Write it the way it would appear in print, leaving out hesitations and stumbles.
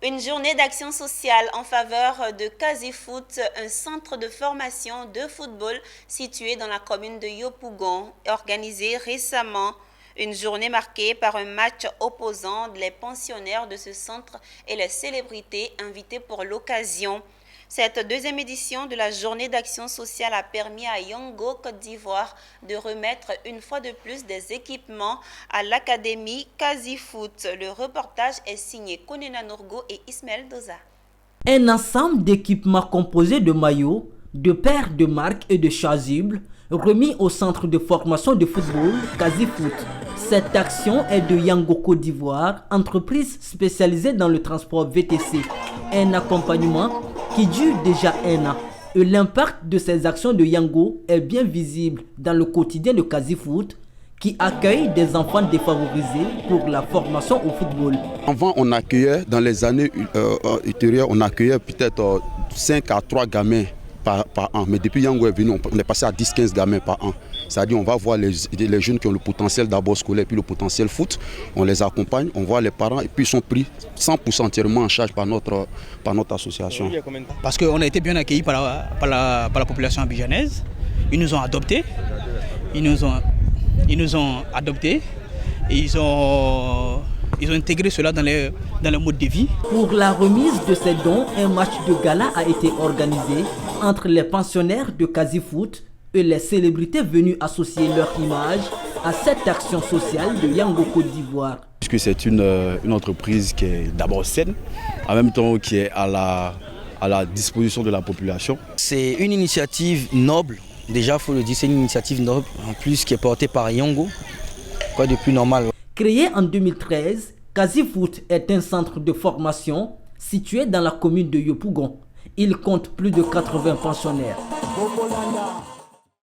Une journée d'action sociale en faveur de Kazifoot, un centre de formation de football situé dans la commune de Yopougon, organisée récemment. Une journée marquée par un match opposant les pensionnaires de ce centre et les célébrités invitées pour l'occasion. Cette deuxième édition de la journée d'action sociale a permis à Yango, Côte d'Ivoire, de remettre une fois de plus des équipements à l'académie Kazifoot. Le reportage est signé Konena Nourgo et Ismaël Doza. Un ensemble d'équipements composés de maillots, de paires de marques et de chasubles remis au centre de formation de football Kazifoot. Cette action est de Yango Côte d'Ivoire, entreprise spécialisée dans le transport VTC. Un accompagnement qui dure déjà un an. Et l'impact de ces actions de Yango est bien visible dans le quotidien de Kazifoot, qui accueille des enfants défavorisés pour la formation au football. Avant, on accueillait, dans les années ultérieures, on accueillait peut-être 5 à 3 gamins par an. Mais depuis Yango est venu, on est passé à 10-15 gamins par an. C'est-à-dire on va voir les jeunes qui ont le potentiel d'abord scolaire puis le potentiel foot. On les accompagne, on voit les parents et puis ils sont pris 100% entièrement en charge par notre association. Parce qu'on a été bien accueillis par la population abidjanaise. Ils nous ont adoptés. Ils nous ont adoptés et ils ont intégré cela dans le mode de vie. Pour la remise de ces dons, un match de gala a été organisé entre les pensionnaires de Kazifoot et les célébrités venues associer leur image à cette action sociale de Yango Côte d'Ivoire. Puisque c'est une entreprise qui est d'abord saine, en même temps qui est à la disposition de la population. C'est une initiative noble. Déjà, il faut le dire, c'est une initiative noble, en plus qui est portée par Yango, quoi de plus normal. Créé en 2013, Kazifoot est un centre de formation situé dans la commune de Yopougon. Il compte plus de 80 pensionnaires.